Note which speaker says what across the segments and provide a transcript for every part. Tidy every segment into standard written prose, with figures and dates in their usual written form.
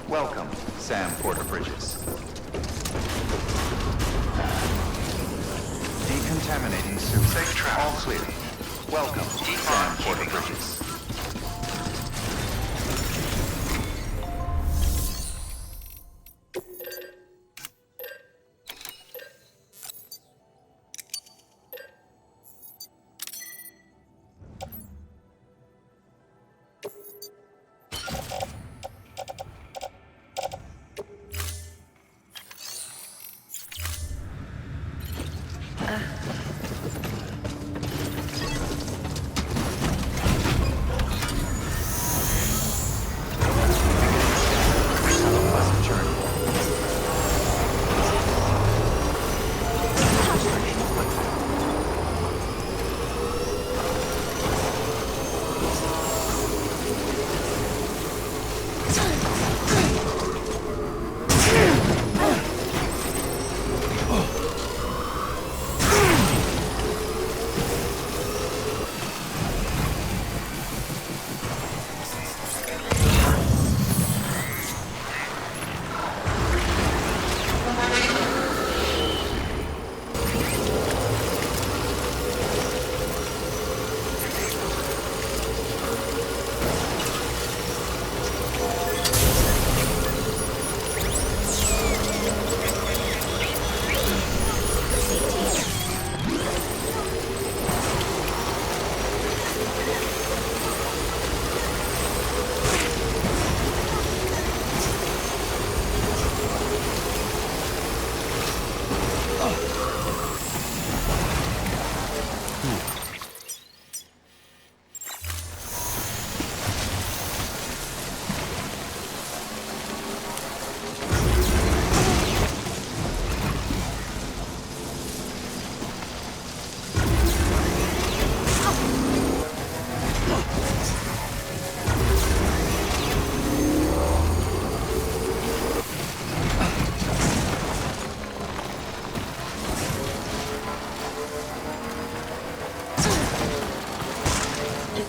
Speaker 1: Welcome, Sam Porter Bridges. Decontaminating suit. Safe travel. All clear. Welcome, Sam Porter Bridges.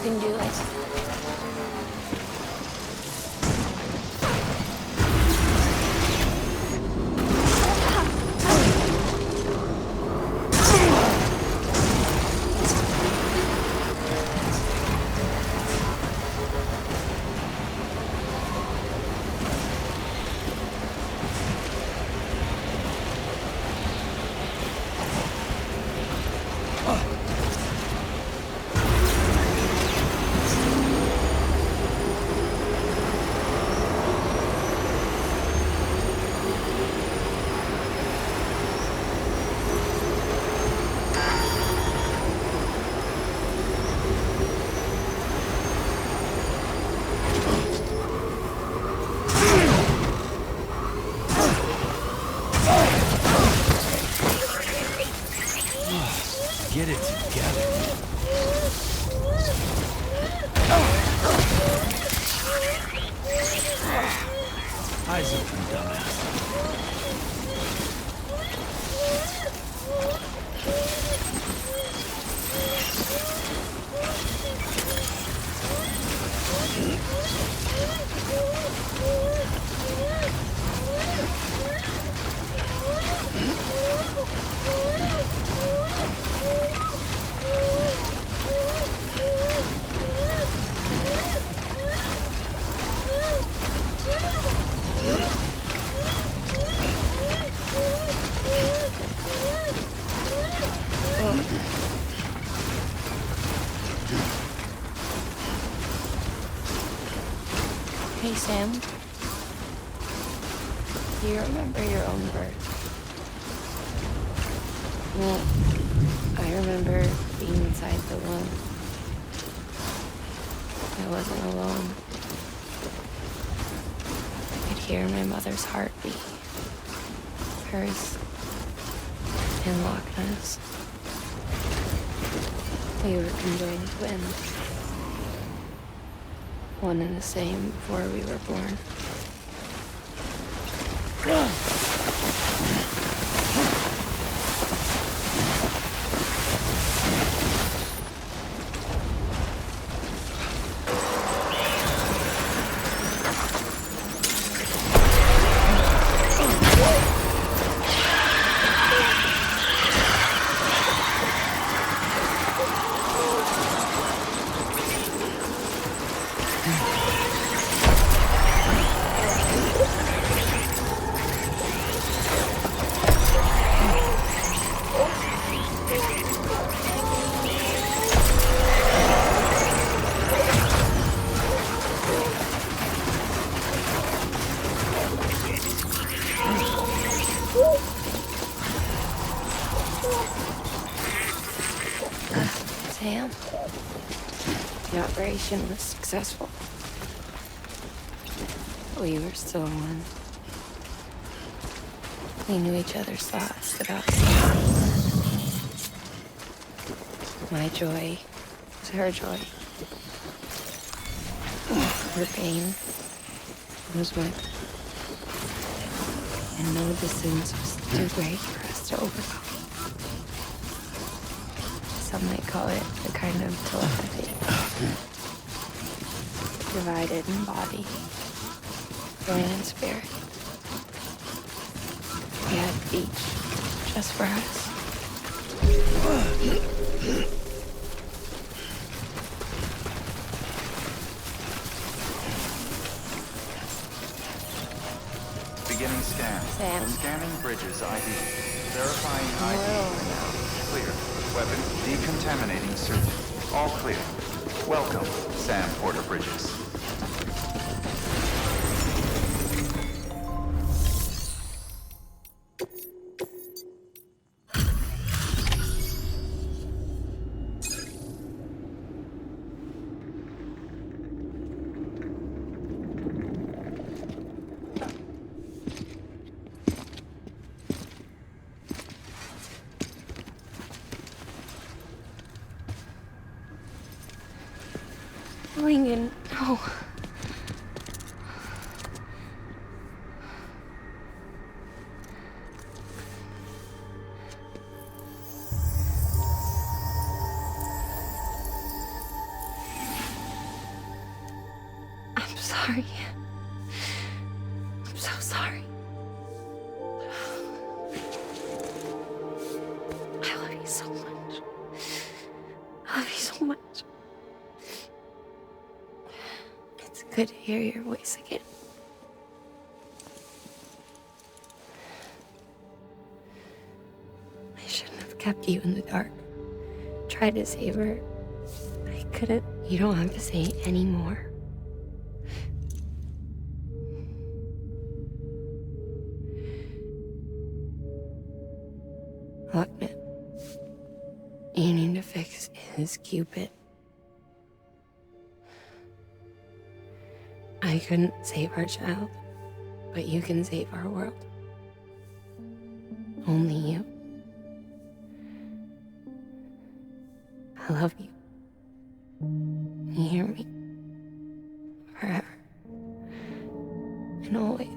Speaker 2: Can do it.
Speaker 3: Get it together. Eyes open, dumbass.
Speaker 2: Hey, Sam. Do you remember your own birth? Well, I remember being inside the womb. I wasn't alone. I could hear my mother's heartbeat. Hers and Loch Ness. We were conjoined twins. One and the same before we were born. Sam. The operation was successful. We were still one. We knew each other's thoughts about Sam. My joy was her joy. Her pain was mine. And no distance was too great for us to overcome. Some might call it a kind of telepathy. Divided in body, brain, and spirit. We had each just for us.
Speaker 1: Beginning scan.
Speaker 2: Sam.
Speaker 1: Scanning bridges ID. Verifying ID.
Speaker 2: Whoa.
Speaker 1: Clear. Weapon decontaminating suit. All clear. Welcome, Sam Porter Bridges.
Speaker 2: Lincoln, no. I'm sorry. I'm so sorry. I love you so much. I love you so much. It's good to hear your voice again. I shouldn't have kept you in the dark. Tried to save her. I couldn't. You don't have to say any more. Look, man. You need to fix his Cupid. I couldn't save our child, but you can save our world. Only you. I love you. You hear me? Forever. And always.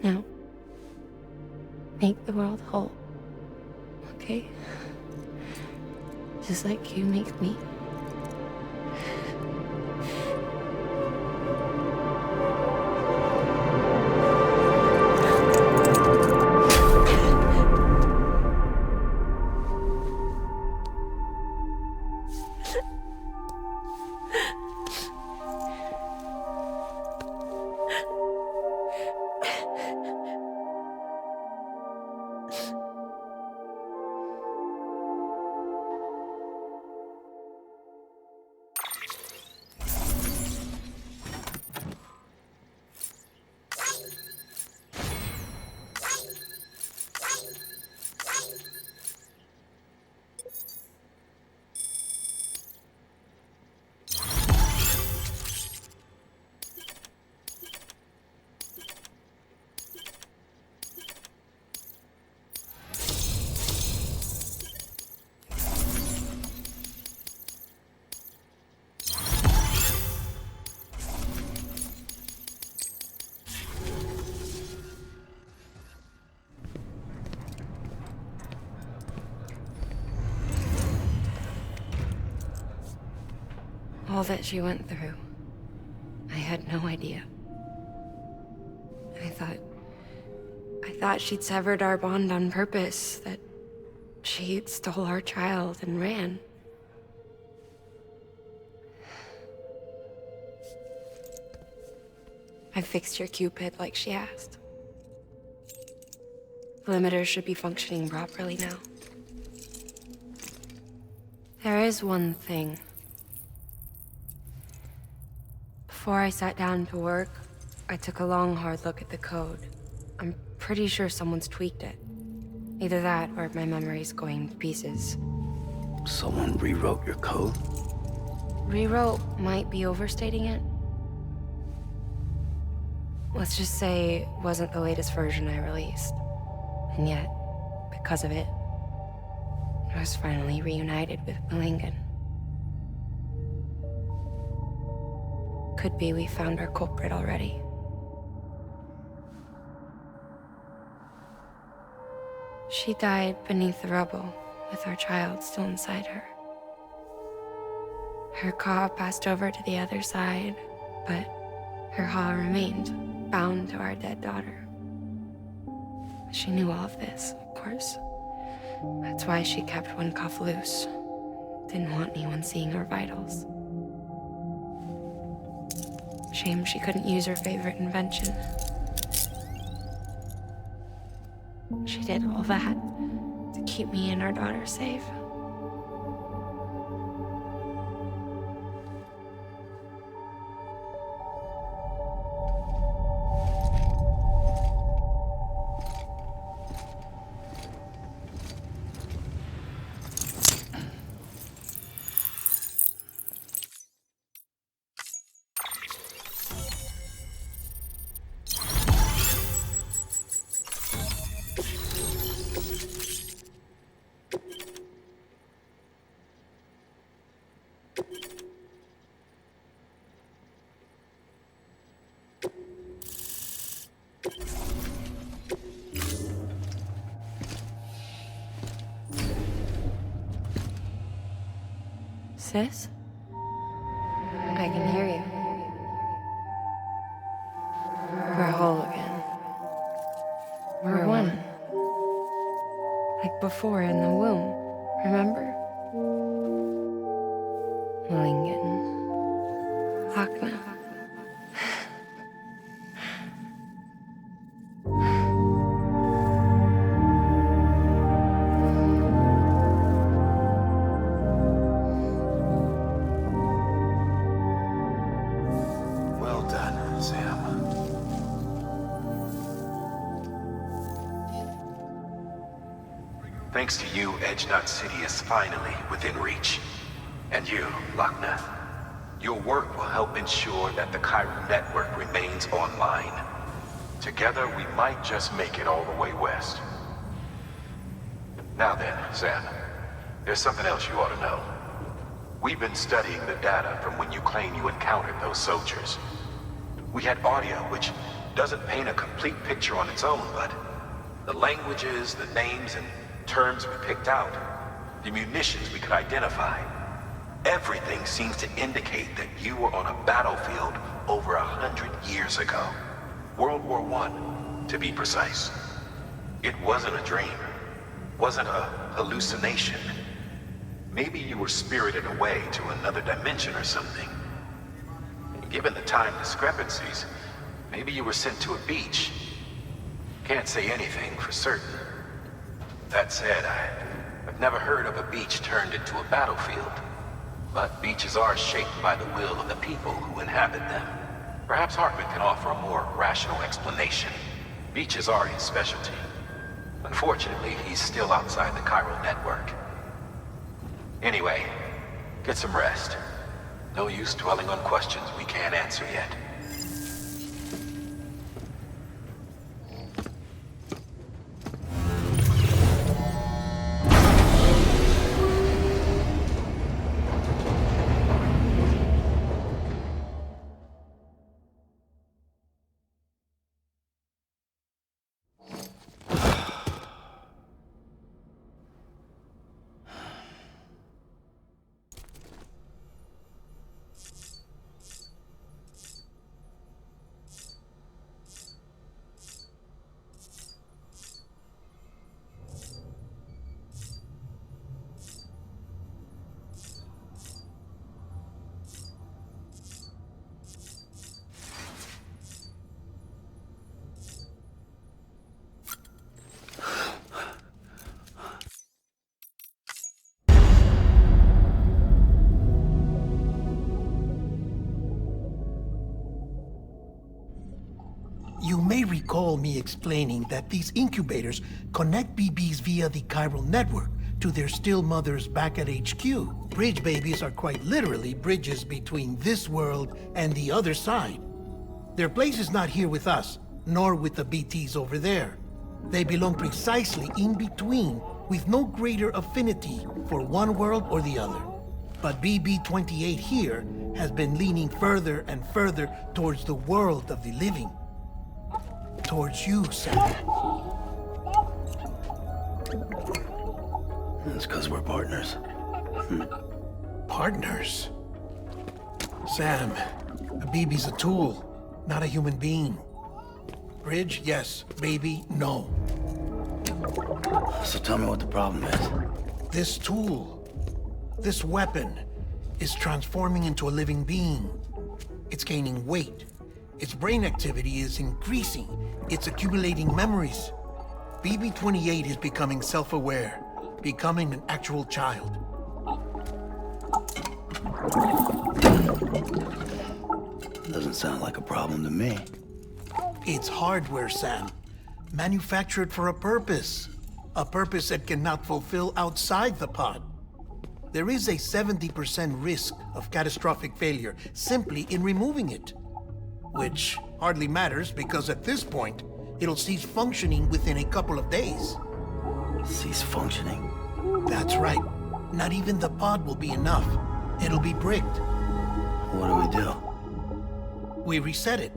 Speaker 2: Now, make the world whole, okay? Just like you make me. All that she went through, I had no idea. I thought she'd severed our bond on purpose, that she stole our child and ran. I fixed your Cupid like she asked. The limiter should be functioning properly now. There is one thing. Before I sat down to work, I took a long, hard look at the code. I'm pretty sure someone's tweaked it. Either that or my memory's going to pieces.
Speaker 3: Someone rewrote your code?
Speaker 2: Rewrote might be overstating it. Let's just say it wasn't the latest version I released. And yet, because of it, I was finally reunited with Malingen. Could be we found our culprit already. She died beneath the rubble, with our child still inside her. Her Ka passed over to the other side, but her Ha remained, bound to our dead daughter. She knew all of this, of course. That's why she kept one cuff loose. Didn't want anyone seeing her vitals. Shame she couldn't use her favorite invention. She did all that to keep me and our daughter safe. Sis? I can hear you. We're whole again. We're one. Like before in the womb, remember? Malingen. Hakna.
Speaker 4: Well done, Sam. Thanks to you, Edge Knot City is finally within reach. And you, Lochner. Your work will help ensure that the Chiral network remains online. Together, we might just make it all the way west. Now then, Sam, there's something else you ought to know. We've been studying the data from when you claim you encountered those soldiers. We had audio which doesn't paint a complete picture on its own, but the languages, the names, and terms we picked out, the munitions we could identify, everything seems to indicate that you were on a battlefield over 100 years ago. World War I, to be precise. It wasn't a dream. Wasn't a hallucination. Maybe you were spirited away to another dimension or something. Given the time discrepancies, maybe you were sent to a beach. Can't say anything for certain. That said, I've never heard of a beach turned into a battlefield. But beaches are shaped by the will of the people who inhabit them. Perhaps Hartman can offer a more rational explanation. Beaches are his specialty. Unfortunately, he's still outside the Chiral network. Anyway, get some rest. No use dwelling on questions we can't answer yet.
Speaker 5: recall me explaining that these incubators connect BBs via the chiral network to their still mothers back at HQ. Bridge babies are quite literally bridges between this world and the other side. Their place is not here with us, nor with the BTs over there. They belong precisely in between, with no greater affinity for one world or the other. But BB-28 here has been leaning further and further towards the world of the living. Towards you, Sam.
Speaker 3: It's because we're partners.
Speaker 5: Partners? Sam, a BB's a tool, not a human being. Bridge, yes. Baby, no.
Speaker 3: So tell me what the problem is.
Speaker 5: This tool, this weapon, is transforming into a living being. It's gaining weight. Its brain activity is increasing. It's accumulating memories. BB-28 is becoming self-aware, becoming an actual child.
Speaker 3: Doesn't sound like a problem to me.
Speaker 5: It's hardware, Sam. Manufactured for a purpose. A purpose that cannot fulfill outside the pod. There is a 70% risk of catastrophic failure simply in removing it. Which hardly matters because at this point, it'll cease functioning within a couple of days.
Speaker 3: Cease functioning?
Speaker 5: That's right. Not even the pod will be enough. It'll be bricked.
Speaker 3: What do we do?
Speaker 5: We reset it.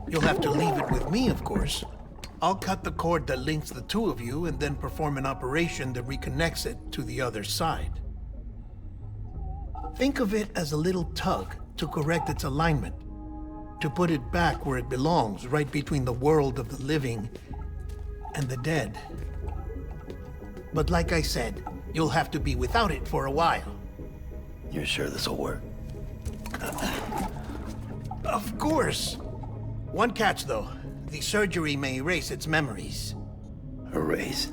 Speaker 5: You'll have to leave it with me, of course. I'll cut the cord that links the two of you and then perform an operation that reconnects it to the other side. Think of it as a little tug to correct its alignment, to put it back where it belongs, right between the world of the living and the dead. But like I said, you'll have to be without it for a while.
Speaker 3: You're sure this'll work?
Speaker 5: Of course. One catch, though. The surgery may erase its memories.
Speaker 3: Erase?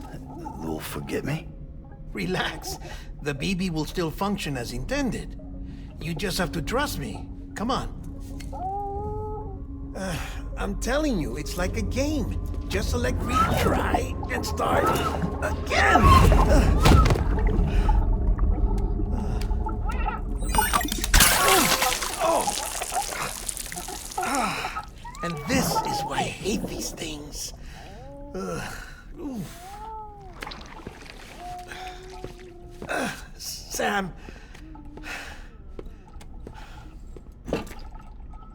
Speaker 3: They'll forget me?
Speaker 5: Relax. The BB will still function as intended. You just have to trust me. Come on. I'm telling you, it's like a game. Just select retry and start again. And this is why I hate these things. Sam,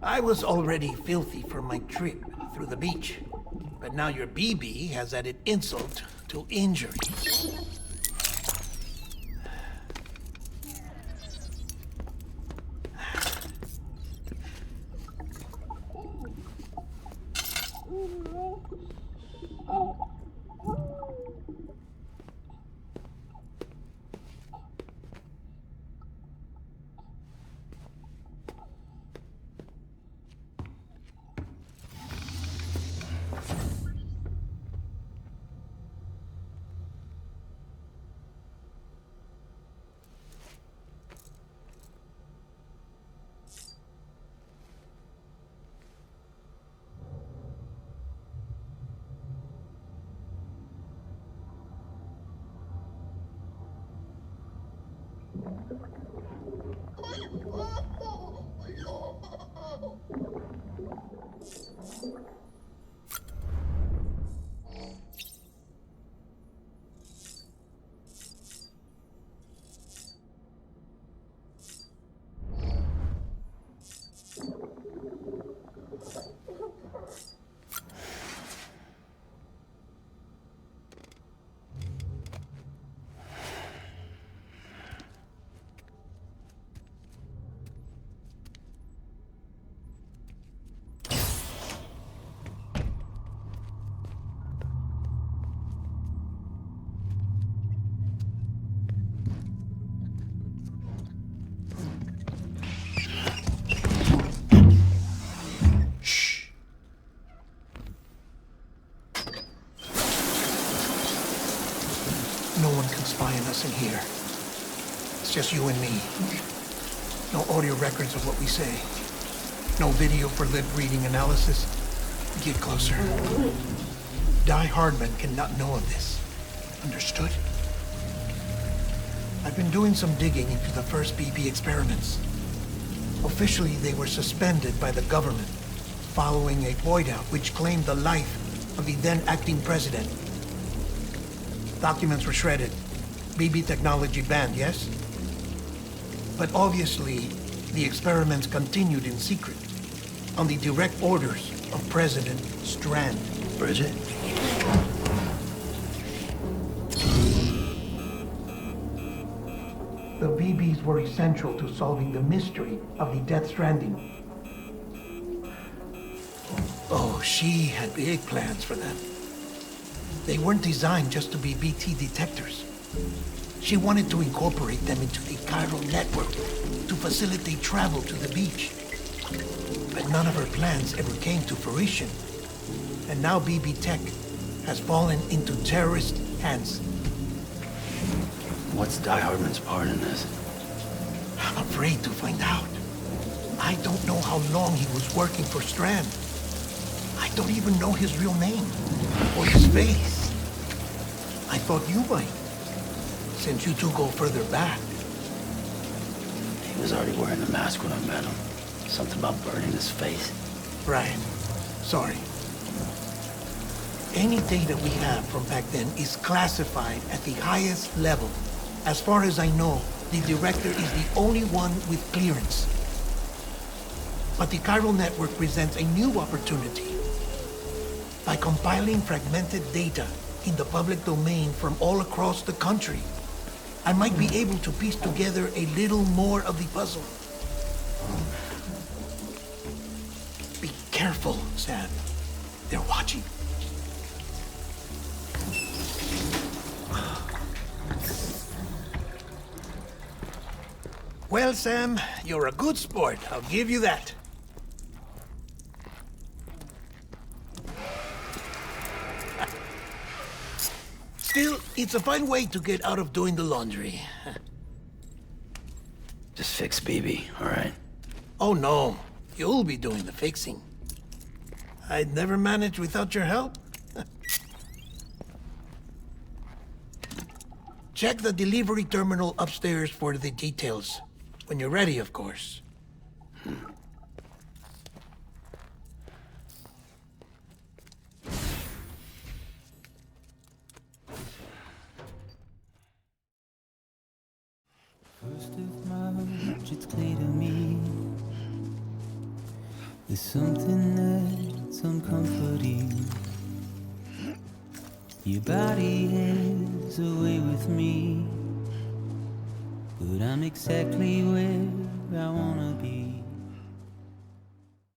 Speaker 5: I was already filthy from my trip through the beach, but now your BB has added insult to injury. No one can spy on us in here. It's just you and me. No audio records of what we say. No video for lip reading analysis. Get closer. Di Hardman cannot know of this. Understood? I've been doing some digging into the first BB experiments. Officially, they were suspended by the government following a void out which claimed the life of the then acting president. Documents were shredded. BB technology banned, yes? But obviously, the experiments continued in secret, on the direct orders of President Strand.
Speaker 3: Bridget?
Speaker 5: The BBs were essential to solving the mystery of the DeathStranding. Oh, she had big plans for them. They weren't designed just to be BT detectors. She wanted to incorporate them into the chiral network to facilitate travel to the beach. But none of her plans ever came to fruition. And now BB Tech has fallen into terrorist hands.
Speaker 3: What's Di Hardman's part in this?
Speaker 5: I'm afraid to find out. I don't know how long he was working for Strand. I don't even know his real name or his face. I thought you might, since you two go further back.
Speaker 3: He was already wearing the mask when I met him. Something about burning his face.
Speaker 5: Right. Sorry. Any data we have from back then is classified at the highest level. As far as I know, the director is the only one with clearance. But the chiral network presents a new opportunity. By compiling fragmented data in the public domain from all across the country, I might be able to piece together a little more of the puzzle. Be careful, Sam. They're watching. Well, Sam, you're a good sport. I'll give you that. Still, it's a fine way to get out of doing the laundry.
Speaker 3: Just fix BB, all right?
Speaker 5: Oh, no. You'll be doing the fixing. I'd never manage without your help. Check the delivery terminal upstairs for the details. When you're ready, of course.
Speaker 6: First of March, it's clear to me there's something that's uncomforting. Your body is away with me, but I'm exactly where I wanna be.